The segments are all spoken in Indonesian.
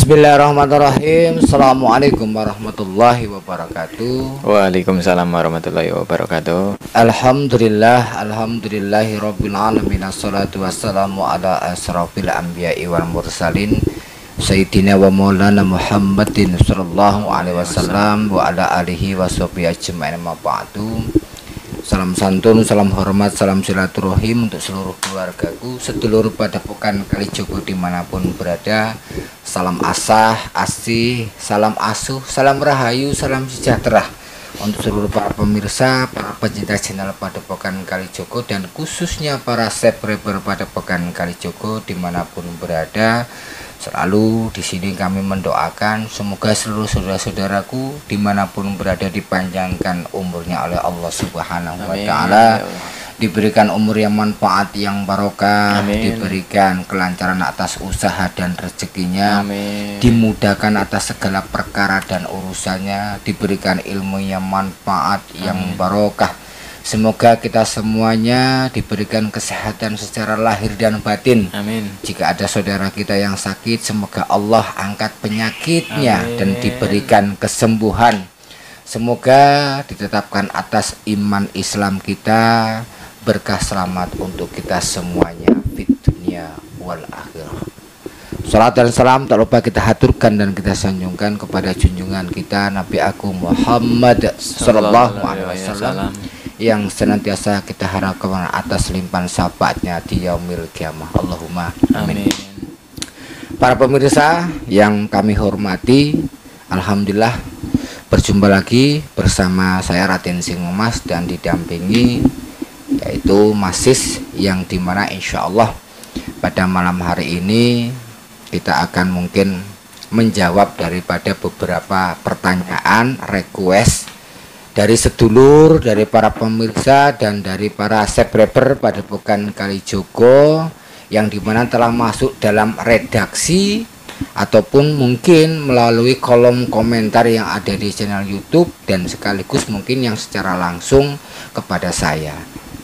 Bismillahirrahmanirrahim. Assalamualaikum warahmatullahi wabarakatuh. Waalaikumsalam warahmatullahi wabarakatuh. Alhamdulillahi rabbil alamin. Assalatu wassalamu ala asrafil anbiya'i wal mursalin Sayyidina wa maulana Muhammadin sallallahu alaihi wasallam wa ala alihi wa sahbihi ajma'in ma ba'du. Salam santun, salam hormat, salam silaturahim untuk seluruh keluargaku, sedulur Padepokan Kalijogo dimanapun berada. Salam asah, asih, salam asuh, salam rahayu, salam sejahtera untuk seluruh para pemirsa, para pencinta channel Padepokan Kalijogo, dan khususnya para subscriber Padepokan Kalijogo dimanapun berada. Selalu di sini kami mendoakan semoga seluruh saudara-saudaraku dimanapun berada dipanjangkan umurnya oleh Allah Subhanahu wa Ta'ala, diberikan umur yang manfaat, yang barokah, diberikan kelancaran atas usaha dan rezekinya, dimudahkan atas segala perkara dan urusannya, diberikan ilmu yang manfaat, yang barokah. Semoga kita semuanya diberikan kesehatan secara lahir dan batin. Amin. Jika ada saudara kita yang sakit, semoga Allah angkat penyakitnya dan diberikan kesembuhan. Semoga ditetapkan atas iman Islam kita berkah selamat untuk kita semuanya fid dunya wal akhirah. Salat dan salam tak lupa kita haturkan dan kita sanjungkan kepada junjungan kita Nabi Agung Muhammad sallallahu alaihi wasallam yang senantiasa kita harapkan atas limpahan syafaatnya di yaumil kiamah. Allahumma amin. Para pemirsa yang kami hormati, alhamdulillah berjumpa lagi bersama saya Raden Singmas dan didampingi yaitu Masis, yang dimana insya Allah pada malam hari ini kita akan mungkin menjawab daripada beberapa pertanyaan request dari sedulur, dari para pemirsa, dan dari para subscriber Padepokan Kalijogo yang dimana telah masuk dalam redaksi ataupun mungkin melalui kolom komentar yang ada di channel YouTube, dan sekaligus mungkin yang secara langsung kepada saya.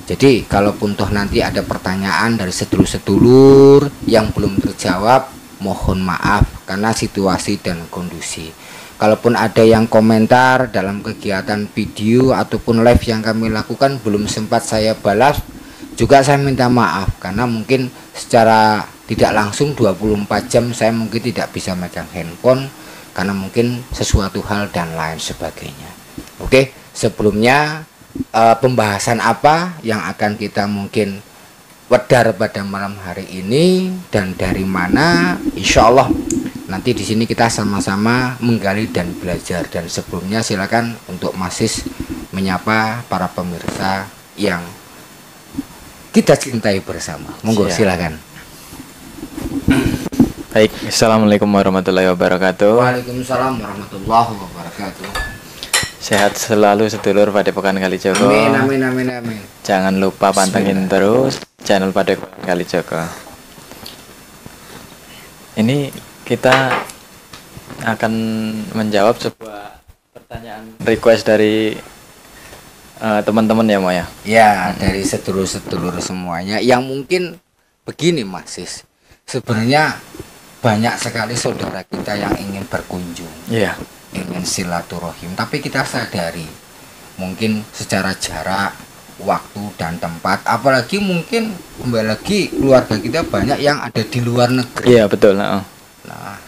Jadi kalaupun toh nanti ada pertanyaan dari sedulur-sedulur yang belum terjawab, mohon maaf karena situasi dan kondisi. Kalaupun ada yang komentar dalam kegiatan video ataupun live yang kami lakukan belum sempat saya balas, juga saya minta maaf karena mungkin secara tidak langsung 24 jam saya mungkin tidak bisa megang handphone karena mungkin sesuatu hal dan lain sebagainya. Oke, sebelumnya pembahasan apa yang akan kita mungkin wedar pada malam hari ini dan dari mana, insya Allah nanti di sini kita sama-sama menggali dan belajar. Dan sebelumnya silakan untuk Masis menyapa para pemirsa yang kita cintai bersama. Monggo silakan. Baik, assalamualaikum warahmatullahi wabarakatuh. Waalaikumsalam warahmatullahi wabarakatuh. Sehat selalu sedulur Padepokan Kalijogo. Amin amin amin amin. Jangan lupa pantengin terus channel Padepokan Kalijogo. Ini kita akan menjawab sebuah pertanyaan request dari teman-teman ya Mo ya. Ya, dari sedulur-sedulur semuanya yang mungkin begini Masis. Sebenarnya banyak sekali saudara kita yang ingin berkunjung. Iya. Ingin silaturahim, tapi kita sadari mungkin secara jarak, waktu dan tempat, apalagi mungkin kembali lagi keluarga kita banyak yang ada di luar negeri. Iya betul. Nah,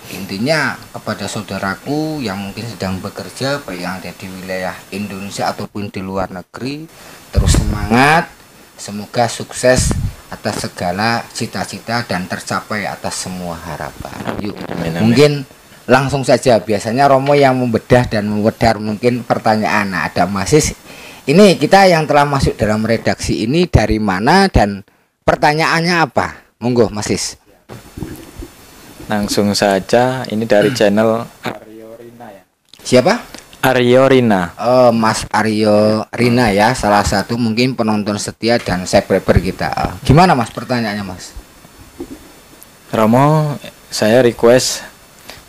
intinya kepada saudaraku yang mungkin sedang bekerja baik yang ada di wilayah Indonesia ataupun di luar negeri, terus semangat, semoga sukses atas segala cita-cita dan tercapai atas semua harapan. Yuk, mungkin langsung saja, biasanya Romo yang membedah dan mewedar mungkin pertanyaan. Nah, ada Masis. Ini kita yang telah masuk dalam redaksi ini dari mana dan pertanyaannya apa? Monggo Masis. langsung saja, ini dari channel Aryo Rina ya. Siapa? Aryo Rina. Oh, Mas Aryo Rina ya, salah satu mungkin penonton setia dan subscriber kita. Gimana Mas pertanyaannya Mas? Romo, saya request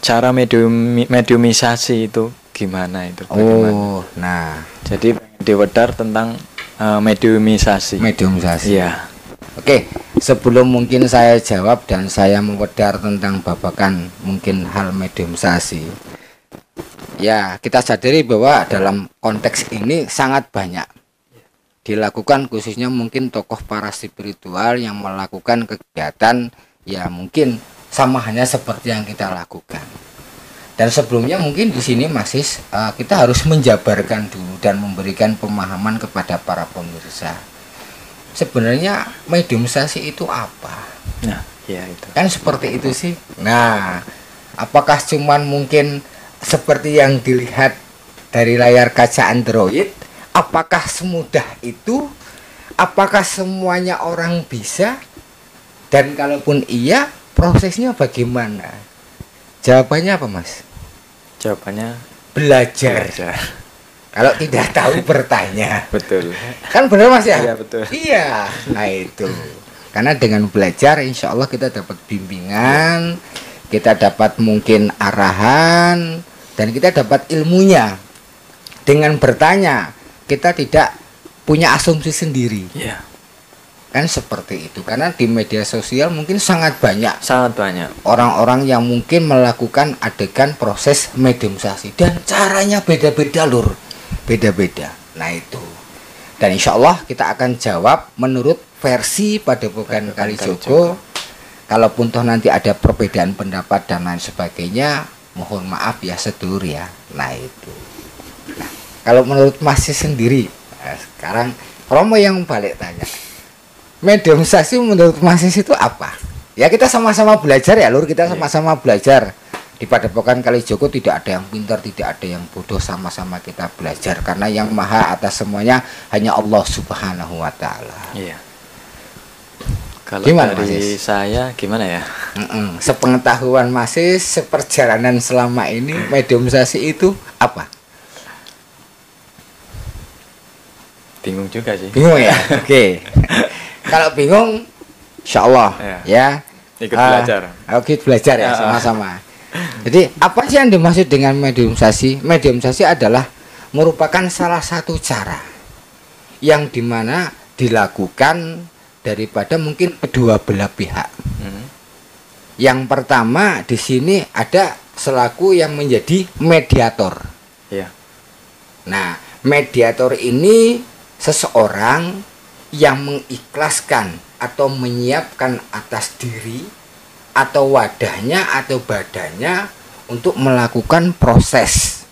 cara mediumisasi itu gimana itu? Bagaimana? Oh, nah. Jadi diwedar tentang mediumisasi. Mediumisasi. Iya. Oke. sebelum mungkin saya jawab dan saya mewedar tentang babakan mungkin hal mediumisasi, ya kita sadari bahwa dalam konteks ini sangat banyak dilakukan, khususnya mungkin tokoh para spiritual yang melakukan kegiatan ya mungkin sama hanya seperti yang kita lakukan. Dan sebelumnya mungkin di sini masih kita harus menjabarkan dulu dan memberikan pemahaman kepada para pemirsa. Sebenarnya mediumisasi itu apa? Nah, ya itu. Kan seperti itu sih. Nah, apakah cuman mungkin seperti yang dilihat dari layar kaca Android? Apakah semudah itu? Apakah semuanya orang bisa? Dan kalaupun iya, prosesnya bagaimana? Jawabannya apa, Mas? Jawabannya Belajar. belajar. Kalau tidak tahu bertanya. Betul. Kan benar, Mas ya? Iya, betul. Iya. Nah itu. Karena dengan belajar insya Allah kita dapat bimbingan, kita dapat mungkin arahan, dan kita dapat ilmunya. Dengan bertanya, kita tidak punya asumsi sendiri. Iya. Kan seperti itu. Karena di media sosial mungkin sangat banyak Sangat banyak. orang-orang yang mungkin melakukan adegan proses mediumisasi, dan caranya beda-beda lur, beda-beda. Nah itu. Dan insya Allah kita akan jawab menurut versi Padepokan Kalijogo. Kalaupun toh nanti ada perbedaan pendapat dan lain sebagainya, mohon maaf ya sedulur ya. Nah itu. Nah, kalau menurut Masih sendiri, nah, sekarang Romo yang balik tanya, mediumisasi menurut Masih itu apa? Ya kita sama-sama belajar ya lur, kita sama-sama belajar. Di Padepokan Kalijogo tidak ada yang pintar, tidak ada yang bodoh, sama-sama kita belajar. Karena yang maha atas semuanya hanya Allah Subhanahu wa Ta'ala. Iya. Kalau Gimana, dari Mas? saya gimana ya? Sepengetahuan Masih, seperjalanan selama ini mediumisasi itu apa? Bingung juga sih. Bingung ya? Oke. Kalau bingung, insya Allah ya. Ikut belajar. Oke, belajar ya sama-sama. Jadi apa sih yang dimaksud dengan mediumisasi? Mediumisasi adalah merupakan salah satu cara yang dimana dilakukan daripada mungkin kedua belah pihak. Yang pertama di sini ada selaku yang menjadi mediator. Iya. Nah, mediator ini seseorang yang mengikhlaskan atau menyiapkan atas diri atau wadahnya atau badannya untuk melakukan proses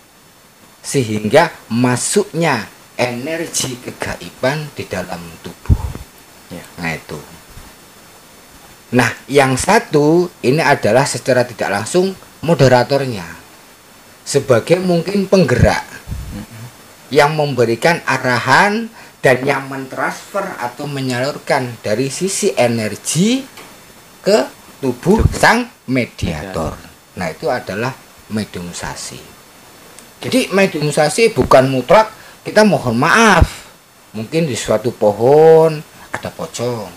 sehingga masuknya energi kegaiban di dalam tubuh. Ya. Nah itu. Nah, yang satu ini adalah secara tidak langsung moderatornya sebagai mungkin penggerak yang memberikan arahan dan yang mentransfer atau menyalurkan dari sisi energi ke tubuh sang mediator. Nah itu adalah mediumisasi. Jadi mediumisasi bukan mutlak kita mohon maaf, mungkin di suatu pohon ada pocong,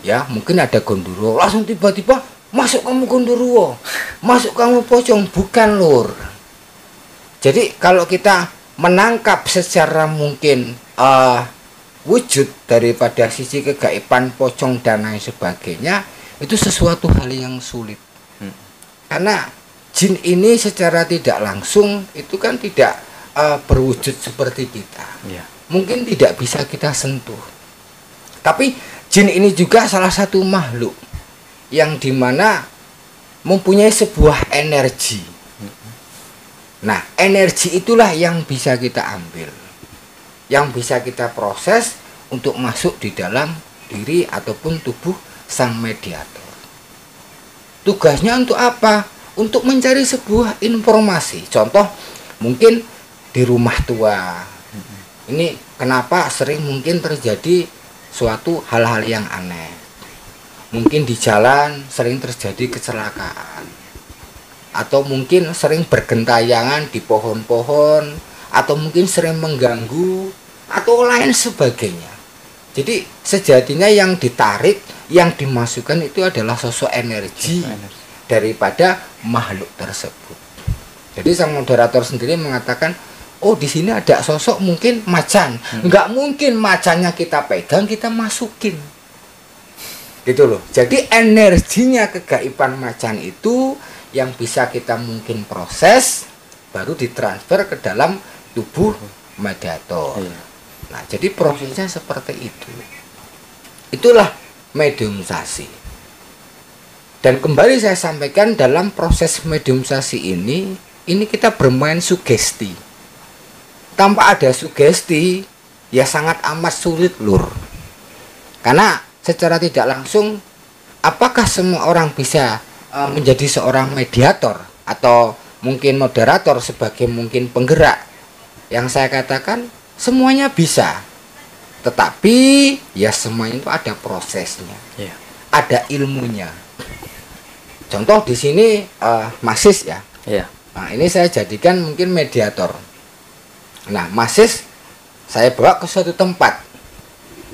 ya mungkin ada gondoro, langsung tiba-tiba masuk kamu gondoro, masuk kamu pocong, bukan lur. Jadi kalau kita menangkap secara mungkin wujud daripada sisi kegaiban pocong dan lain sebagainya, itu sesuatu hal yang sulit. Karena jin ini secara tidak langsung itu kan tidak berwujud seperti kita. Ya. Mungkin tidak bisa kita sentuh. Tapi jin ini juga salah satu makhluk yang dimana mempunyai sebuah energi. Nah, energi itulah yang bisa kita ambil, yang bisa kita proses untuk masuk di dalam diri ataupun tubuh sang mediator. Tugasnya untuk apa? Untuk mencari sebuah informasi. Contoh, mungkin di rumah tua. Ini kenapa sering mungkin terjadi suatu hal-hal yang aneh. Mungkin di jalan sering terjadi kecelakaan. Atau mungkin sering bergentayangan di pohon-pohon, atau mungkin sering mengganggu, atau lain sebagainya. Jadi sejatinya yang ditarik, yang dimasukkan itu adalah sosok energi daripada makhluk tersebut. Jadi sang moderator sendiri mengatakan, oh di sini ada sosok mungkin macan, nggak mungkin macannya kita pegang kita masukin. Gitu loh. Jadi energinya kegaiban macan itu yang bisa kita mungkin proses baru ditransfer ke dalam tubuh mediator. Iya. Nah, jadi prosesnya seperti itu. Itulah mediumisasi. Dan kembali saya sampaikan dalam proses mediumisasi ini kita bermain sugesti. Tanpa ada sugesti ya sangat amat sulit, Lur. Karena secara tidak langsung, apakah semua orang bisa menjadi seorang mediator atau mungkin moderator sebagai mungkin penggerak? Yang saya katakan semuanya bisa, tetapi ya semuanya itu ada prosesnya, ada ilmunya. Contoh di sini Masis ya. Nah, ini saya jadikan mungkin mediator. Nah, Masis saya bawa ke suatu tempat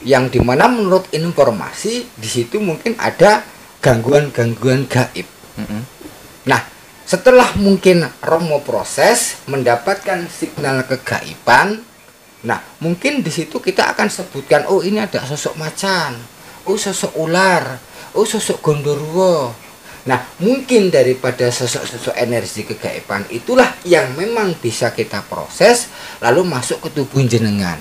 yang dimana menurut informasi di situ mungkin ada gangguan-gangguan gaib. Nah, setelah mungkin Romo proses mendapatkan signal kegaiban, nah mungkin di situ kita akan sebutkan, oh ini ada sosok macan, oh sosok ular, oh sosok gondoruo. Nah, mungkin daripada sosok-sosok energi kegaiban itulah yang memang bisa kita proses lalu masuk ke tubuh jenengan.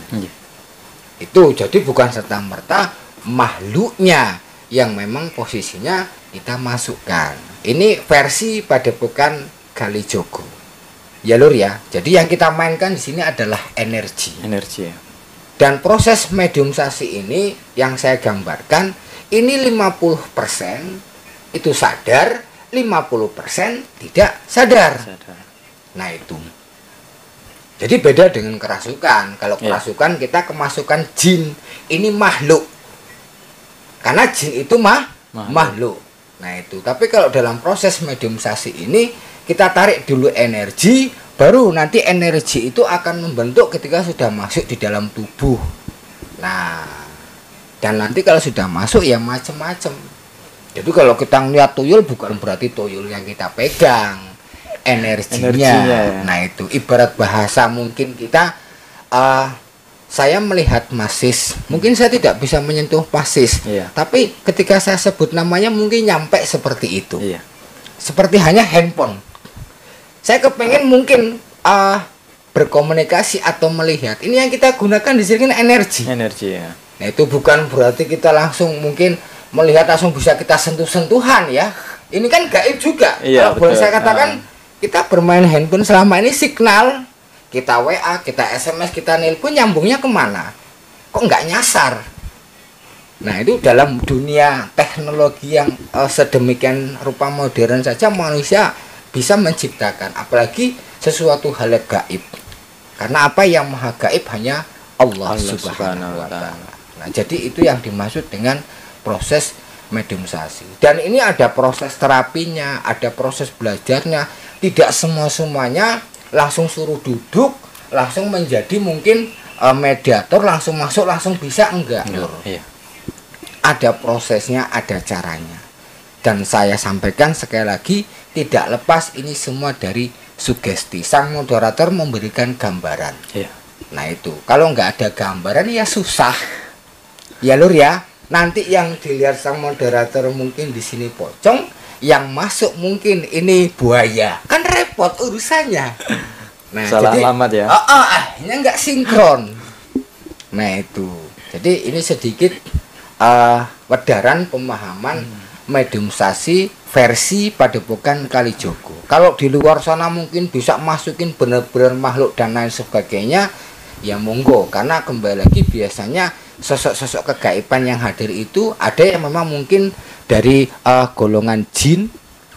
Itu jadi bukan serta-merta makhluknya yang memang posisinya kita masukkan. Ini versi Padepokan Kalijogo. Ya Lur ya. Jadi yang kita mainkan di sini adalah energi. Energi ya. Dan proses mediumisasi ini yang saya gambarkan ini 50% itu sadar, 50% tidak sadar. Nah itu. Jadi beda dengan kerasukan. Kalau kerasukan kita kemasukan jin, ini makhluk. Karena jin itu makhluk. Nah itu. Tapi kalau dalam proses mediumisasi ini kita tarik dulu energi, baru nanti energi itu akan membentuk ketika sudah masuk di dalam tubuh. Nah, dan nanti kalau sudah masuk ya macam-macam. Jadi kalau kita ngeliat tuyul bukan berarti tuyul yang kita pegang. Energinya. Nah itu ibarat bahasa mungkin kita saya melihat Masis, mungkin saya tidak bisa menyentuh Masis, tapi ketika saya sebut namanya mungkin nyampe seperti itu. Seperti hanya handphone. Saya kepengen mungkin berkomunikasi atau melihat. Ini yang kita gunakan di sini kan energi. Ya. Nah itu bukan berarti kita langsung mungkin melihat langsung bisa kita sentuh-sentuhan ya. Ini kan gaib juga. Kalau boleh saya katakan kita bermain handphone selama ini signal, kita WA, kita SMS, kita nelpon nyambungnya kemana? Kok nggak nyasar? Nah itu dalam dunia teknologi yang sedemikian rupa modern saja manusia bisa menciptakan, apalagi sesuatu hal gaib. Karena apa yang maha gaib hanya Allah Subhanahu wa Ta'ala. Nah jadi itu yang dimaksud dengan proses mediumisasi. Dan ini ada proses terapinya, ada proses belajarnya. Tidak semuanya langsung suruh duduk, langsung menjadi mungkin mediator, langsung masuk, langsung bisa, enggak. Ada prosesnya, ada caranya. Dan saya sampaikan sekali lagi, tidak lepas ini semua dari sugesti. Sang moderator memberikan gambaran. Nah itu, kalau enggak ada gambaran ya susah. Ya Lur ya, nanti yang dilihat sang moderator mungkin di sini pocong, yang masuk mungkin ini buaya, kan repot urusannya. Nah, salah jadi, alamat ya. Akhirnya nggak sinkron. Nah itu, jadi ini sedikit wedaran pemahaman mediumisasi versi Padepokan Kalijogo. Kalau di luar sana mungkin bisa masukin benar-benar makhluk dan lain sebagainya, ya monggo. Karena kembali lagi biasanya sosok-sosok kegaiban yang hadir itu ada yang memang mungkin dari golongan jin,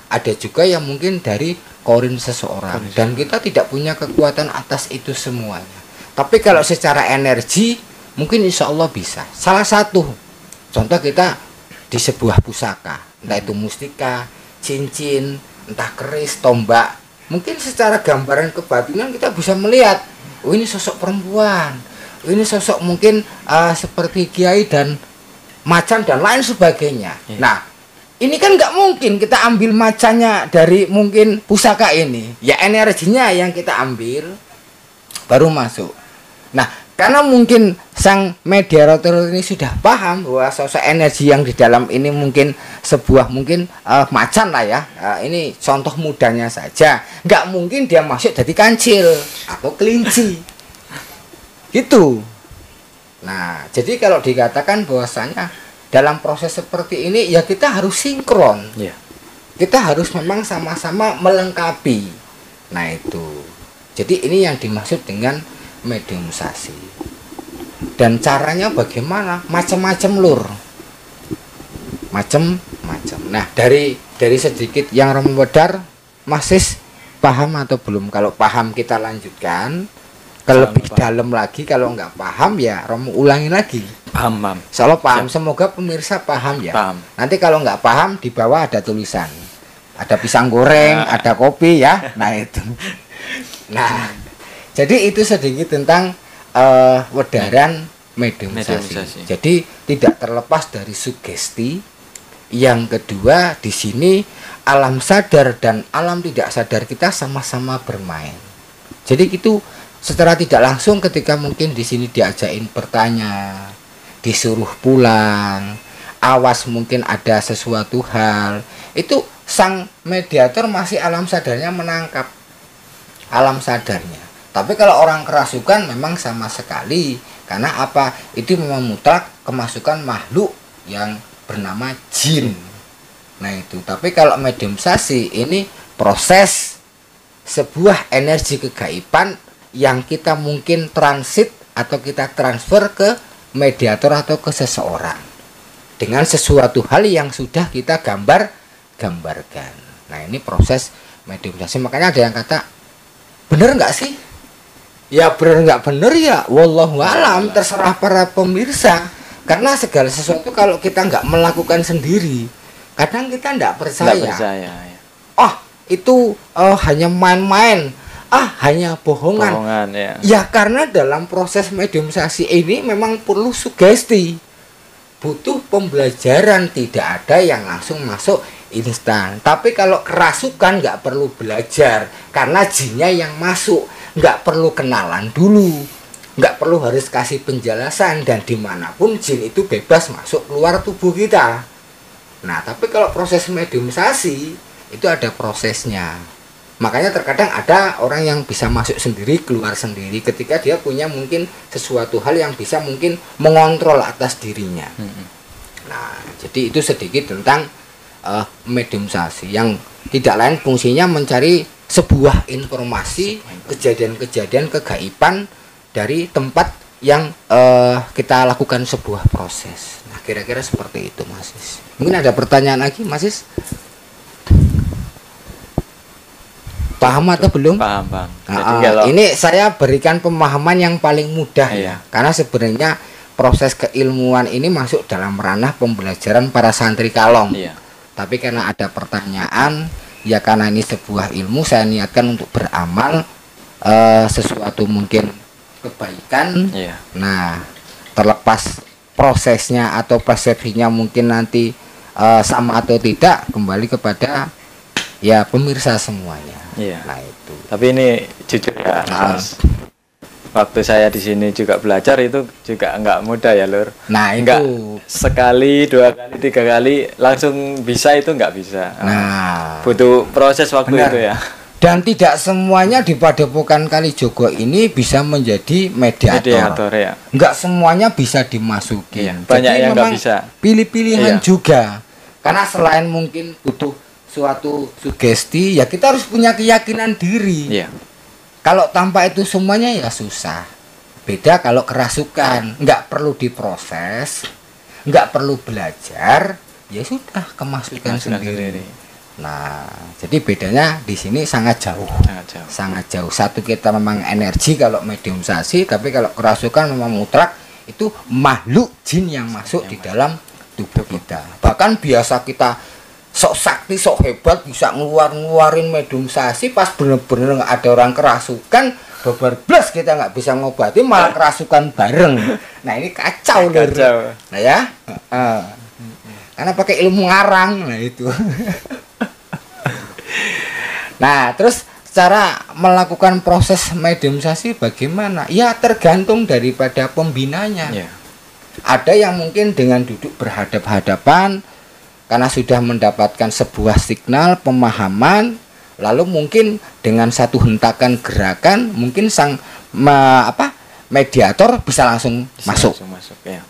ada juga yang mungkin dari korin seseorang. Dan kita tidak punya kekuatan atas itu semuanya. Tapi kalau secara energi mungkin insya Allah bisa. Salah satu contoh kita di sebuah pusaka, entah itu mustika, cincin, entah keris, tombak, mungkin secara gambaran kebatinan kita bisa melihat, oh ini sosok perempuan, oh ini sosok mungkin seperti kiai dan macan dan lain sebagainya. Nah ini kan nggak mungkin kita ambil macannya dari mungkin pusaka ini, ya energinya yang kita ambil baru masuk. Nah Karena mungkin sang mediator ini sudah paham bahwa sosok energi yang di dalam ini mungkin sebuah mungkin macan lah ya. Ini contoh mudahnya saja. Nggak mungkin dia masuk jadi kancil atau kelinci. Gitu. Nah, jadi kalau dikatakan bahwasanya dalam proses seperti ini ya kita harus sinkron. Yeah. Kita harus memang sama-sama melengkapi. Nah, itu. Jadi ini yang dimaksud dengan mediumisasi. Dan caranya bagaimana? Macam-macam lur. Macam-macam. Nah, dari sedikit yang Romo Wedar masih paham atau belum? Kalau paham kita lanjutkan. Kalau lebih dalam lagi, kalau nggak paham ya Romo ulangi lagi. Paham. Kalau paham, semoga pemirsa paham ya. Paham. Nanti kalau nggak paham di bawah ada tulisan. Ada pisang goreng, ada kopi ya. Nah, itu. Nah, jadi itu sedikit tentang wedaran mediumisasi. Jadi tidak terlepas dari sugesti. Yang kedua di sini alam sadar dan alam tidak sadar kita sama-sama bermain. Jadi itu secara tidak langsung ketika mungkin di sini diajakin bertanya, disuruh pulang, awas mungkin ada sesuatu hal, itu sang mediator masih alam sadarnya menangkap alam sadarnya. Tapi kalau orang kerasukan memang sama sekali. Karena apa? Itu memang mutlak kemasukan makhluk yang bernama jin. Nah itu. Tapi kalau mediumisasi ini proses sebuah energi kegaiban yang kita mungkin transit atau kita transfer ke mediator atau ke seseorang dengan sesuatu hal yang sudah kita gambarkan. Nah ini proses mediumisasi. Makanya ada yang kata, bener nggak sih? Ya bener nggak bener ya wallahu alam, terserah para pemirsa. Karena segala sesuatu kalau kita nggak melakukan sendiri, kadang kita nggak percaya. Ya. Oh itu hanya main-main, hanya bohongan. Ya. Ya karena dalam proses mediumisasi ini memang perlu sugesti, butuh pembelajaran, tidak ada yang langsung masuk instan. Tapi kalau kerasukan nggak perlu belajar, karena jinnya yang masuk, nggak perlu kenalan dulu, nggak perlu harus kasih penjelasan, dan dimanapun jin itu bebas masuk keluar tubuh kita. Nah tapi kalau proses mediumisasi itu ada prosesnya. Makanya terkadang ada orang yang bisa masuk sendiri, keluar sendiri ketika dia punya mungkin sesuatu hal yang bisa mungkin mengontrol atas dirinya. Nah jadi itu sedikit tentang mediumisasi yang tidak lain fungsinya mencari sebuah informasi, kejadian-kejadian kegaiban dari tempat yang kita lakukan sebuah proses. Nah kira-kira seperti itu Mas Is. Mungkin ada pertanyaan lagi Mas Is? Paham atau belum? Paham. Nah, ini saya berikan pemahaman yang paling mudah ya. Karena sebenarnya proses keilmuan ini masuk dalam ranah pembelajaran para santri kalong. Iya. Tapi karena ada pertanyaan, ya karena ini sebuah ilmu, saya niatkan untuk beramal sesuatu mungkin kebaikan. Iya. Nah, terlepas prosesnya atau persepsinya mungkin nanti sama atau tidak, kembali kepada ya pemirsa semuanya. Iya. Nah itu. Tapi ini jujur ya, Mas. Waktu saya di sini juga belajar itu juga nggak mudah ya Lur. Nah nggak itu sekali, 2 kali, 3 kali langsung bisa, itu nggak bisa. Nah butuh proses waktu benar. itu ya. Dan tidak semuanya di Padepokan Kalijogo ini bisa menjadi mediator Ya. Nggak semuanya bisa dimasuki. Iya, banyak jadi yang nggak memang bisa. Pilih-pilihan Iya. juga. Karena selain mungkin butuh suatu sugesti, ya kita harus punya keyakinan diri. Iya. Kalau tanpa itu semuanya ya susah. Beda kalau kerasukan, nggak perlu diproses, nggak perlu belajar, ya sudah kemasukan sendiri. Nah, jadi bedanya di sini sangat jauh. Sangat jauh. Satu kita memang energi kalau mediumisasi, tapi kalau kerasukan memang mutlak itu makhluk jin yang masuk di dalam tubuh kita. Bahkan biasa kita sok sakti, sok hebat, bisa ngeluarin mediumisasi, pas bener-bener nggak ada orang kerasukan, babar blas kita nggak bisa ngobati, malah kerasukan bareng. Nah ini kacau loh. Nah ya, karena pakai ilmu ngarang, nah itu. Nah terus cara melakukan proses mediumisasi bagaimana? Ya tergantung daripada pembinanya. Ya. Ada yang mungkin dengan duduk berhadap-hadapan karena sudah mendapatkan sebuah signal pemahaman, lalu mungkin dengan satu hentakan gerakan mungkin sang mediator bisa langsung masuk. Langsung masuk ya.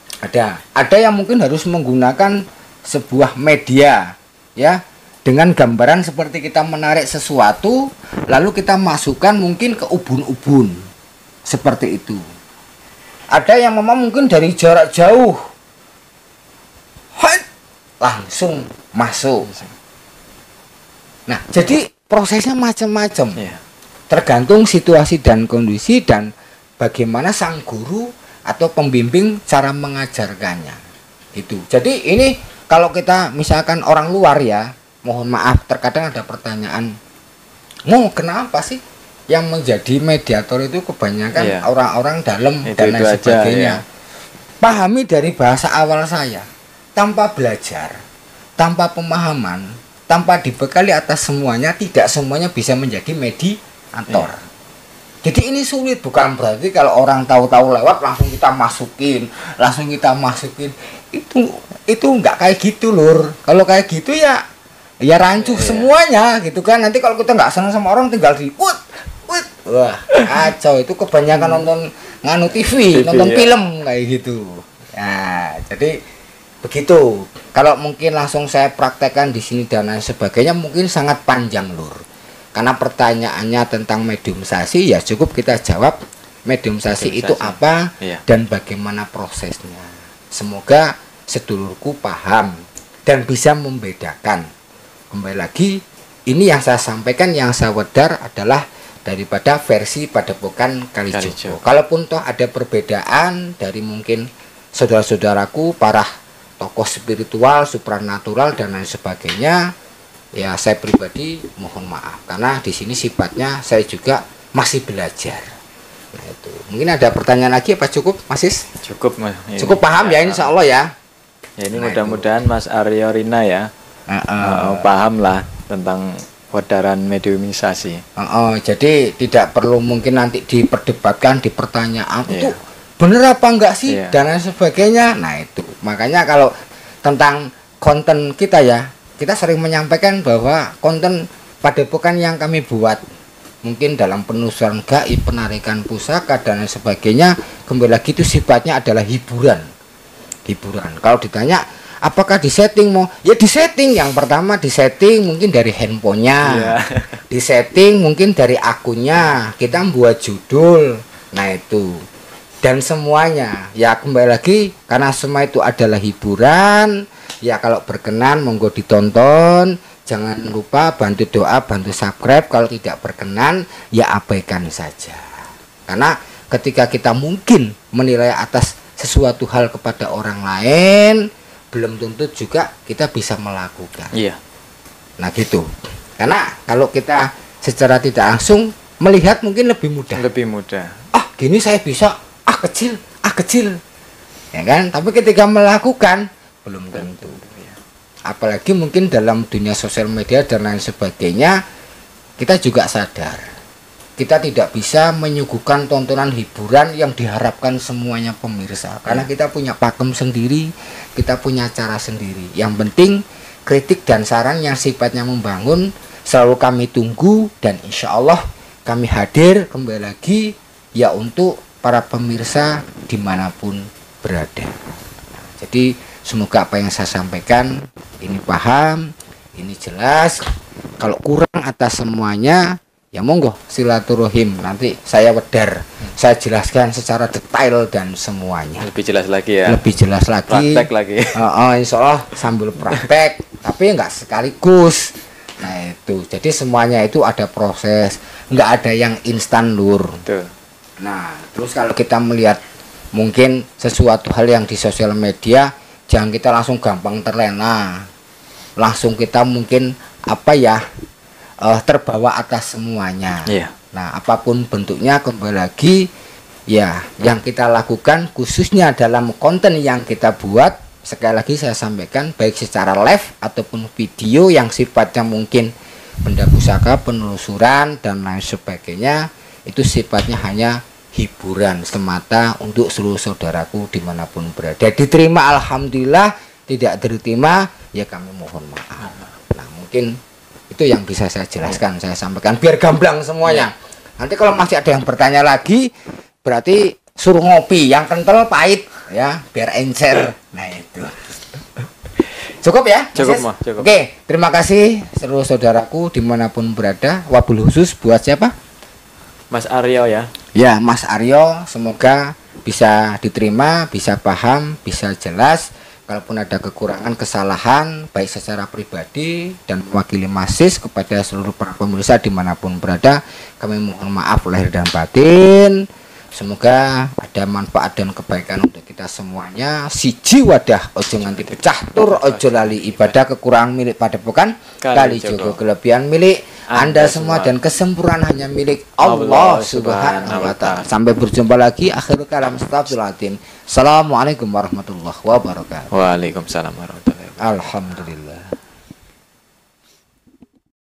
Ada yang mungkin harus menggunakan sebuah media ya, dengan gambaran seperti kita menarik sesuatu lalu kita masukkan mungkin ke ubun-ubun seperti itu. Ada yang memang mungkin dari jarak jauh langsung masuk. Nah, jadi prosesnya macam-macam Ya. tergantung situasi dan kondisi dan bagaimana sang guru atau pembimbing cara mengajarkannya itu. Jadi ini kalau kita misalkan orang luar ya, mohon maaf terkadang ada pertanyaan, kenapa sih yang menjadi mediator itu kebanyakan orang-orang dalam dan lain sebagainya. Pahami dari bahasa awal saya, tanpa belajar, tanpa pemahaman, tanpa dibekali atas semuanya, tidak semuanya bisa menjadi mediator. Jadi ini sulit, bukan berarti kalau orang tahu-tahu lewat langsung kita masukin. Itu nggak kayak gitu, Lur. Kalau kayak gitu ya rancuh semuanya gitu kan. Nanti kalau kita nggak senang sama orang tinggal di wah, kacau. Itu kebanyakan nonton TV, nonton film kayak gitu. Nah, jadi begitu. Kalau mungkin langsung saya praktekkan di sini dan lain sebagainya mungkin sangat panjang, Lur. Karena pertanyaannya tentang mediumisasi ya cukup kita jawab mediumisasi itu apa dan bagaimana prosesnya. Semoga sedulurku paham dan bisa membedakan. Kembali lagi, ini yang saya sampaikan, yang saya wedar adalah daripada versi Padepokan Kalijogo. Kalaupun toh ada perbedaan dari mungkin saudara-saudaraku para tokoh spiritual, supranatural dan lain sebagainya, ya saya pribadi mohon maaf karena di sini sifatnya saya juga masih belajar. Nah itu. Mungkin ada pertanyaan lagi apa cukup, Mas Is? Cukup, Mas. Cukup paham ya, insya Allah ya. Ya ini mudah-mudahan Mas Aryo Rina ya paham lah tentang wedaran mediumisasi. Jadi tidak perlu mungkin nanti diperdebatkan di pertanyaan itu bener apa enggak sih dan lain sebagainya. Nah itu makanya kalau tentang konten kita ya, kita sering menyampaikan bahwa konten Padepokan yang kami buat mungkin dalam penelusuran gaib, penarikan pusaka dan lain sebagainya, kembali lagi itu sifatnya adalah hiburan. Kalau ditanya apakah disetting mau? Ya disetting. Yang pertama disetting mungkin dari handphonenya, disetting mungkin dari akunnya, kita buat judul. Nah itu. Dan semuanya ya kembali lagi karena semua itu adalah hiburan. Ya kalau berkenan monggo ditonton. Jangan lupa bantu doa, bantu subscribe. Kalau tidak berkenan ya abaikan saja. Karena ketika kita mungkin menilai atas sesuatu hal kepada orang lain, belum tentu juga kita bisa melakukan. Nah gitu. Karena kalau kita secara tidak langsung melihat mungkin lebih mudah. Gini saya bisa. Kecil ya kan, tapi ketika melakukan belum tentu. Apalagi mungkin dalam dunia sosial media dan lain sebagainya, kita juga sadar kita tidak bisa menyuguhkan tontonan hiburan yang diharapkan semuanya pemirsa, karena kita punya pakem sendiri, kita punya cara sendiri. Yang penting kritik dan saran yang sifatnya membangun selalu kami tunggu, dan insya Allah kami hadir kembali lagi ya untuk para pemirsa dimanapun berada. Jadi semoga apa yang saya sampaikan ini paham, ini jelas. Kalau kurang atas semuanya ya monggo silaturahim, nanti saya wedar, saya jelaskan secara detail dan semuanya. Lebih jelas lagi ya. Lebih jelas lagi. Praktek lagi. Insya Allah sambil praktek, tapi enggak sekaligus. Nah itu, jadi semuanya itu ada proses, enggak ada yang instan, Lur. Betul. Nah, terus kalau kita melihat mungkin sesuatu hal yang di sosial media, jangan kita langsung gampang terlena. Langsung kita mungkin terbawa atas semuanya. Nah, apapun bentuknya kembali lagi ya yang kita lakukan khususnya dalam konten yang kita buat, sekali lagi saya sampaikan baik secara live ataupun video yang sifatnya mungkin benda pusaka, penelusuran dan lain sebagainya itu sifatnya hanya hiburan semata untuk seluruh saudaraku dimanapun berada. Diterima alhamdulillah, tidak diterima ya kami mohon maaf. Nah mungkin itu yang bisa saya jelaskan, saya sampaikan biar gamblang semuanya. Nanti kalau masih ada yang bertanya lagi berarti suruh ngopi yang kental pahit ya biar encer. Nah itu cukup ya? Cukup mah, cukup. Oke, terima kasih seluruh saudaraku dimanapun berada. Wabil khusus buat siapa? Mas Aryo ya. Ya, Mas Aryo, semoga bisa diterima, bisa paham, bisa jelas. Kalaupun ada kekurangan, kesalahan, baik secara pribadi dan mewakili Masis kepada seluruh para pemirsa dimanapun berada, kami mohon maaf lahir dan batin. Semoga ada manfaat dan kebaikan untuk kita semuanya. Siji wadah ojo nganti pecah tur ojo lali ibadah kekurangan milik padepokan kali jogo kelebihan milik Anda semua dan kesempurnaan hanya milik Allah Subhanahu wa taala. Sampai berjumpa lagi. Akhirul kalam astagfirullahaladzim. Assalamualaikum warahmatullahi wabarakatuh. Waalaikumsalam warahmatullahi wabarakatuh. Alhamdulillah.